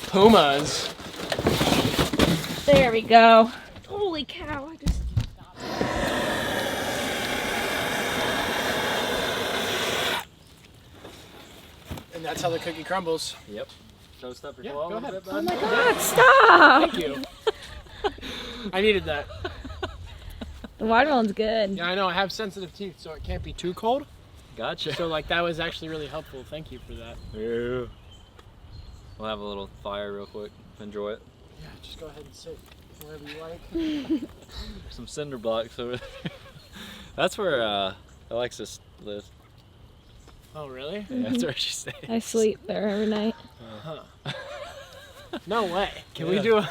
pumas. There we go. Holy cow! And that's how the cookie crumbles. Yep. Toast up your Yeah, claw go a little ahead. bit, Oh bud. my God! Stop! Thank you. I needed that. The watermelon's good. Yeah, I know. I have sensitive teeth, so it can't be too cold. Gotcha. So, like, that was actually really helpful. Thank you for that. Yeah. We'll have a little fire real quick. Enjoy it. Yeah, just go ahead and sit wherever you like. Some cinder blocks over there. That's where Alexis lives. Oh, really? Yeah, that's where she stays. I sleep there every night. Huh. No way. Can we Yeah. do a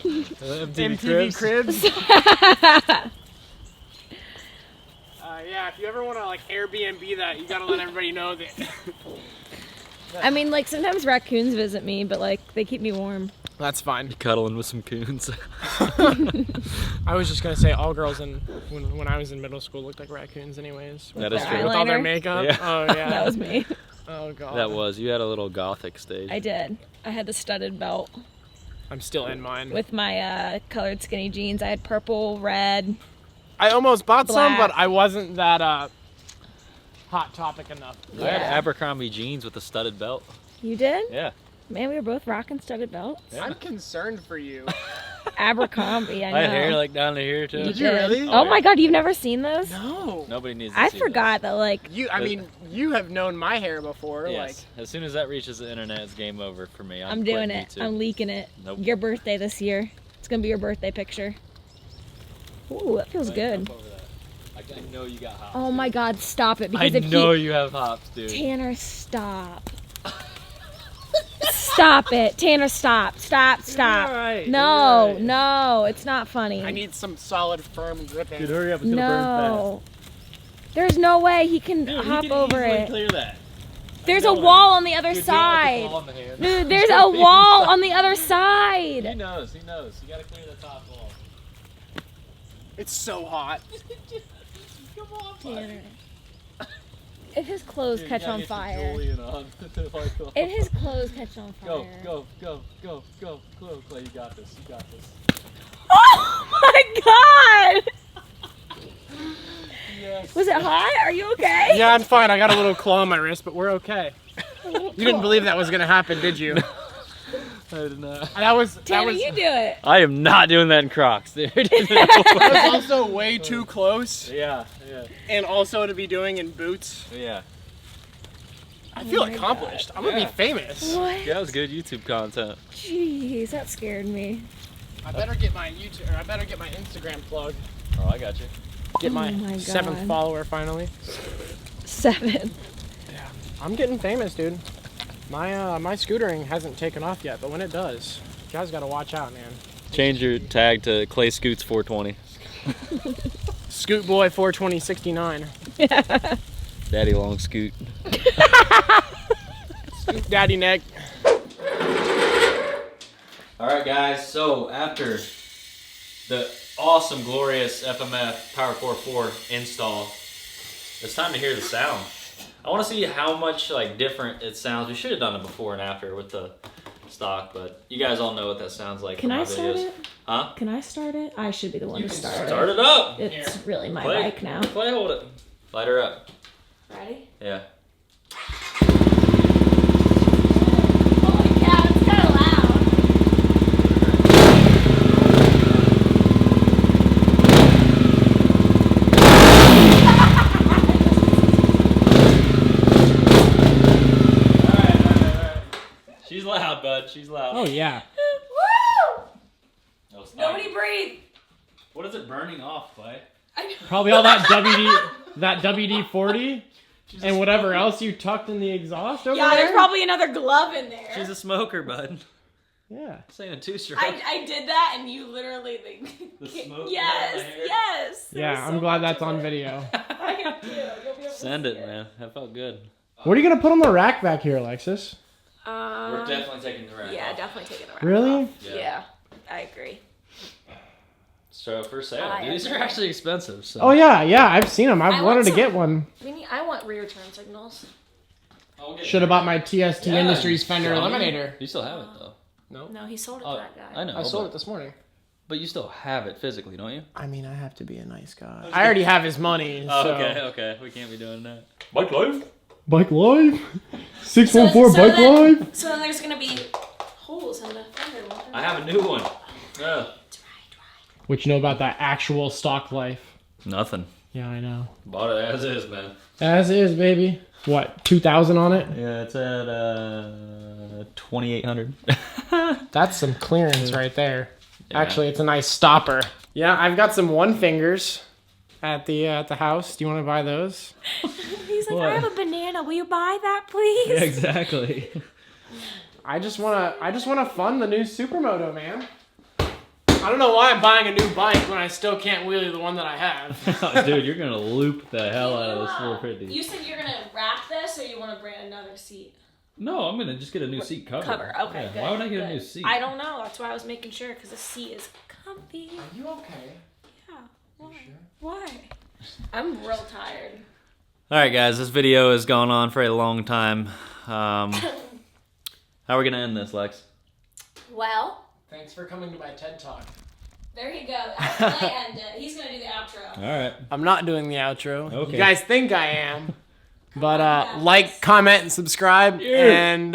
MTV Cribs? Yeah, if you ever want to like Airbnb that, you gotta let everybody know that. I mean, like, sometimes raccoons visit me, but, like, they keep me warm. That's fine. Cuddling with some coons. I was just gonna say all girls when I was in middle school looked like raccoons anyways. That is their true. With all their eyeliner? makeup. Yeah. Oh yeah. That was me. Oh god. That was. You had a little gothic stage. I did. I had the studded belt I'm still in mine. with my colored skinny jeans. I had purple, red. I almost bought some, Black. but I wasn't that hot topic enough. I had Abercrombie jeans with a studded belt. You did? Yeah. Man, we were both rocking studded belts. Yeah. I'm concerned for you. Abercrombie, I know. I had hair like down to here too. Did you really? Oh my God, you've never seen those? No. Nobody needs to I see forgot that, like, I mean, you have known my hair before. This. Yes. Like, As soon as that reaches the internet, it's game over for me. I'm doing quitting it. YouTube. I'm leaking it. Nope. Your birthday this year. It's gonna be your birthday picture. Ooh, that feels Wait, good. jump over that. I know you got hops. Oh my God, stop it! I Because if know you, you have hops, dude. Tanner, stop. Stop it, Tanner! Stop! Stop! Stop! You're all right, No, you're all right. no, it's not funny. I need some solid, firm gripping. Dude, hurry up! It's gonna burn No, there's no way he can fast. Dude, hop he can over easily it. clear that. There's a know it. wall on the other You're dealing with the side. claw in the hand. Dude, there's a wall on the other side. He knows. He knows. You gotta clear the top wall. It's so hot. Come on, Tanner. If his clothes Dude, you catch gotta on get some fire. Julian on. If his clothes catch on fire. Go, go, go, go, go, go, Clay, you got this. You got this. Oh my God! Yes. Was it hot? Are you okay? Yeah, I'm fine. I got a little claw on my wrist, but we're okay. You didn't believe that was gonna happen, did you? I did not. That was Tanner, you do it. I am not doing that in Crocs, dude. that was also way too close, yeah, yeah, and also to be doing in boots. yeah. I feel my accomplished. I'm gonna Yeah. be famous. What? That was good YouTube content. Jeez, that scared me. I better get my YouTube, or I better get my Instagram plug. Oh, I got you. Get Oh my my 7th God. follower finally. 7. I'm getting famous, dude. My scootering hasn't taken off yet, but when it does, you guys gotta watch out, man. Change your tag to Clay Scoots 420. Scoot Boy 42069. Daddy Long Scoot. Scoot Daddy Neck. Alright guys, so after the awesome, glorious FMF PowerCore 4 install, it's time to hear the sound. I want to see how much like different it sounds. We should have done it before and after with the stock, but you guys all know what that sounds like. Can from I my start videos. it? Huh? Can I start it? I should be the one You to can start, start it up. It's really my Clay, bike now. Clay, hold it. Light her up. Ready? Yeah. Holy cow, it's kind of loud. Alright. She's loud, bud. She's loud. Oh yeah. Woo! No, it's not. Nobody breathe. What is it burning off, Clay? Probably all that WD-40 and whatever else you tucked in the exhaust over Yeah, there. there's probably another glove in there. She's a smoker, bud. Yeah. This ain't a two-stroke. I did that and you literally The smoke yes, went out of my hair. yes. There was Yeah, so I'm glad much that's of on it. video. I am too. You'll be able to Send see it, man. That felt good. What are you gonna put on the rack back here, Alexis? We're definitely taking the rack Yeah, off. definitely taking the rack Really? off. Yeah, I agree. So for sale. I These are agree. actually expensive. So. Oh yeah, I've seen them. I've I wanted want to some- get one. I want rear turn signals. I'll get Should have bought my TST Yeah. Industries fender Yeah. eliminator. You still have it though. No. No, he sold it to that guy. I know. I sold it this morning. But you still have it physically, don't you? I mean, I have to be a nice guy. I already have his money. Oh, so. okay. We can't be doing that. Bike life? Bike Live? So 614 Bike then, Live? So then there's gonna be holes in the fender. I have a new one. What you know about that actual stock life? Nothing. Yeah, I know. Bought it as is, man. As is, baby. What, 2,000 on it? Yeah, it's at 2,800. That's some clearance right there. Yeah. Actually, it's a nice stopper. Yeah, I've got some one fingers at the house. Do you want to buy those? He's like, What? I have a banana. Will you buy that, please? Yeah, exactly. I just wanna fund the new Supermoto, man. I don't know why I'm buying a new bike when I still can't wheelie the one that I have. Oh, dude, you're gonna loop the hell out of this 450. You said you're gonna wrap this, or you want to bring another seat? No, I'm gonna just get a new seat cover. Okay, Yeah, good. why would I get good. a new seat? I don't know. That's why I was making sure, because the seat is comfy. Are you okay? Yeah. Why? Why? I'm real tired. All right, guys, this video has gone on for a long time. How are we gonna end this, Lex? Well, Thanks for coming to my TED Talk. there you go. After I end it, he's gonna do the outro. All right. I'm not doing the outro. Okay. You guys think I am. But like, comment, and subscribe. And,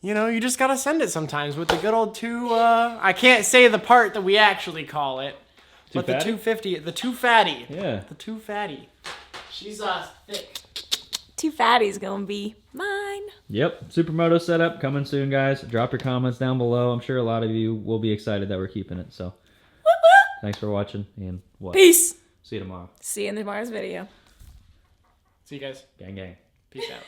you know, you just got to send it sometimes with the good old I can't say the part that we actually call it. Too But the fatty? 250, the too fatty. Yeah. The too fatty. She's thick. Too fatty's gonna be mine. Yep. Supermoto setup coming soon, guys. Drop your comments down below. I'm sure a lot of you will be excited that we're keeping it. So, thanks for watching. And what? Peace. See you tomorrow. See you in tomorrow's video. See you guys. Gang, gang. Peace out.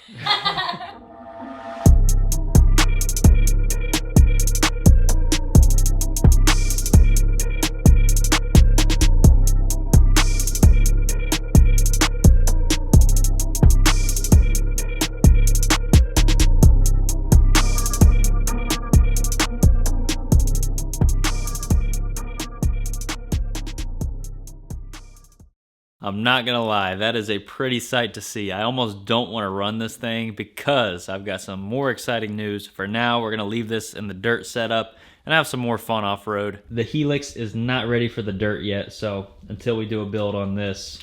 I'm not gonna lie, that is a pretty sight to see. I almost don't want to run this thing because I've got some more exciting news. For now, we're gonna leave this in the dirt setup and have some more fun off-road. The Helix is not ready for the dirt yet, so until we do a build on this,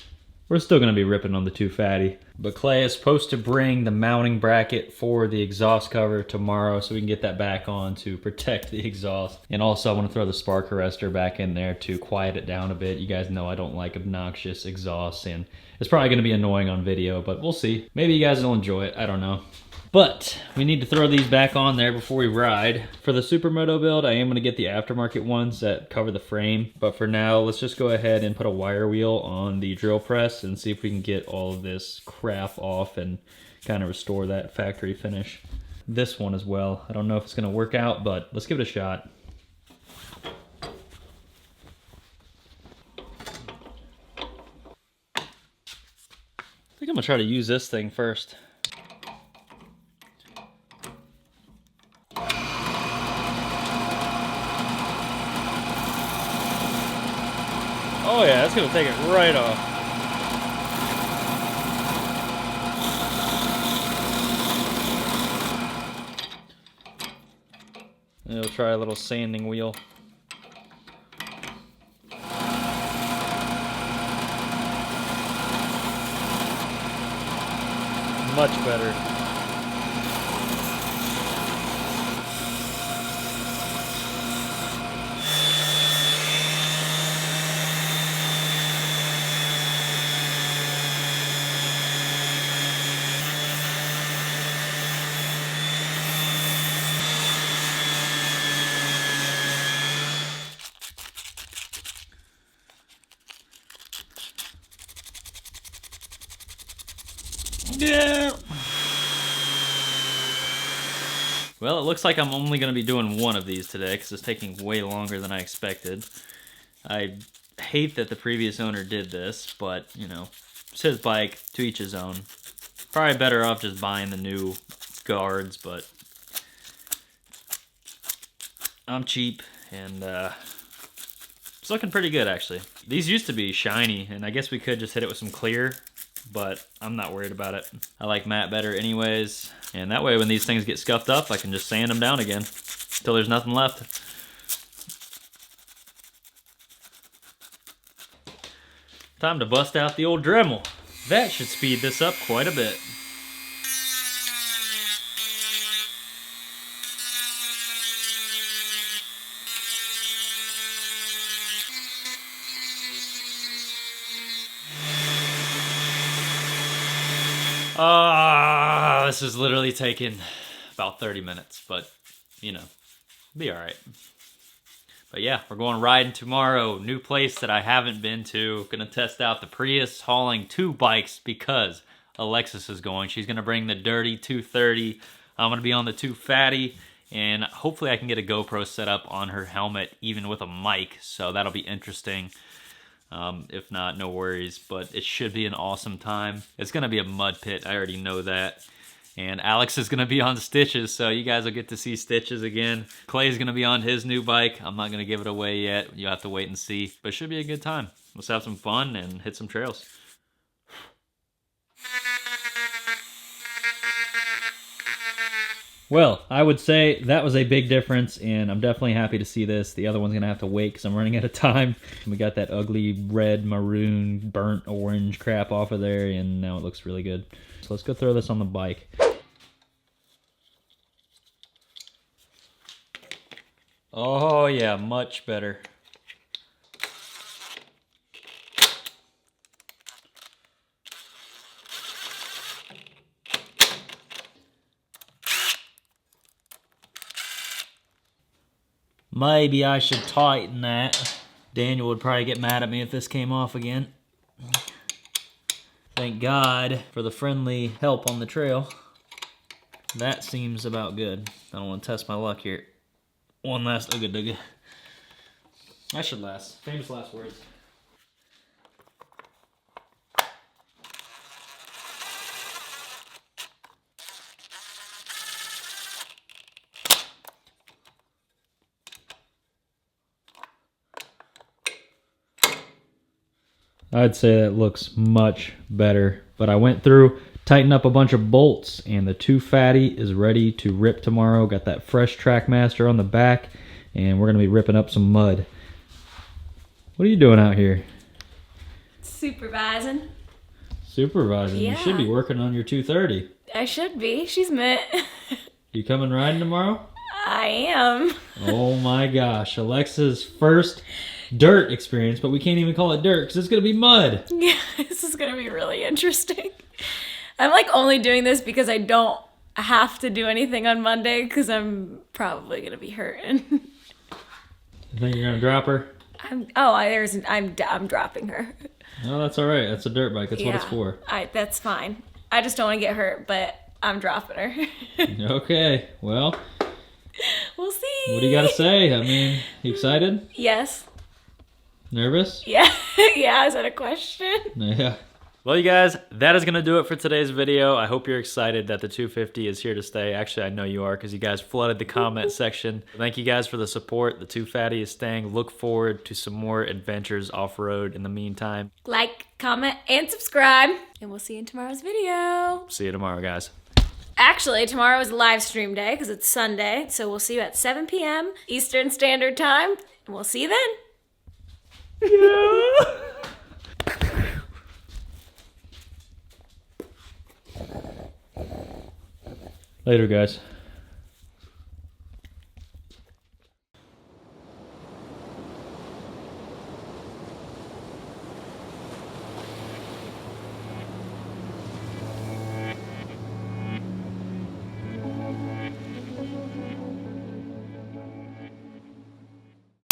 we're still gonna be ripping on the 2 fatty. But Clay is supposed to bring the mounting bracket for the exhaust cover tomorrow so we can get that back on to protect the exhaust. And also I want to throw the spark arrestor back in there to quiet it down a bit. You guys know I don't like obnoxious exhausts, and it's probably going to be annoying on video, but we'll see. Maybe you guys will enjoy it, I don't know. But we need to throw these back on there before we ride. For the Supermoto build, I am going to get the aftermarket ones that cover the frame. But for now, let's just go ahead and put a wire wheel on the drill press and see if we can get all of this crap off and kind of restore that factory finish. This one as well. I don't know if it's going to work out, but let's give it a shot. I think I'm going to try to use this thing first. Oh yeah, that's gonna take it right off. And we'll try a little sanding wheel. Much better. Yeah. Well, it looks like I'm only going to be doing one of these today because it's taking way longer than I expected. I hate that the previous owner did this, but, you know, it's his bike, to each his own. Probably better off just buying the new guards, but I'm cheap, and it's looking pretty good, actually. These used to be shiny, and I guess we could just hit it with some clear, but I'm not worried about it. I like matte better anyways, and that way when these things get scuffed up, I can just sand them down again. till there's nothing left. Time to bust out the old Dremel. That should speed this up quite a bit. This is literally taking about 30 minutes, but you know, be all right. But yeah, we're going riding tomorrow. New place that I haven't been to. Gonna test out the Prius, hauling 2 bikes because Alexis is going. She's gonna bring the dirty 230. I'm gonna be on the 250, and hopefully I can get a GoPro set up on her helmet, even with a mic. So that'll be interesting. If not, no worries, but it should be an awesome time. It's gonna be a mud pit, I already know that. And Alex is gonna be on Stitches, so you guys will get to see Stitches again. Clay's gonna be on his new bike. I'm not gonna give it away yet. You'll have to wait and see, but it should be a good time. Let's have some fun and hit some trails. Well, I would say that was a big difference, and I'm definitely happy to see this. The other one's gonna have to wait because I'm running out of time. We got that ugly red, maroon, burnt orange crap off of there, and now it looks really good. So let's go throw this on the bike. Oh yeah, much better. Maybe I should tighten that. Daniel would probably get mad at me if this came off again. Thank God for the friendly help on the trail. That seems about good. I don't want to test my luck here. One last ooga dooga. That should last. Famous last words. I'd say that looks much better, but I went through, tightened up a bunch of bolts, and the 250 is ready to rip tomorrow. Got that fresh Trackmaster on the back, and we're gonna be ripping up some mud. What are you doing out here? Supervising. Supervising? Yeah. You should be working on your 230. I should be. She's met. You coming riding tomorrow? I am. Oh my gosh, Alexa's first dirt experience, but we can't even call it dirt because it's gonna be mud. Yeah, this is gonna be really interesting. I'm like only doing this because I don't have to do anything on Monday because I'm probably gonna be hurting. You think you're gonna drop her? I'm dropping her. No, that's all right. That's a dirt bike. That's what it's for. That's fine. I just don't want to get hurt, but I'm dropping her. Okay, well, we'll see. what do you gotta say? I mean, you excited? Yes. Nervous? Yeah. Yeah, is that a question? Yeah. Well, you guys, that is going to do it for today's video. I hope you're excited that the 250 is here to stay. Actually, I know you are because you guys flooded the comment section. Thank you guys for the support. The 250 is staying. Look forward to some more adventures off-road in the meantime. Like, comment, and subscribe. And we'll see you in tomorrow's video. See you tomorrow, guys. Actually, tomorrow is live stream day because it's Sunday. So we'll see you at 7 p.m. Eastern Standard Time. And we'll see you then. Yeah. Later, guys.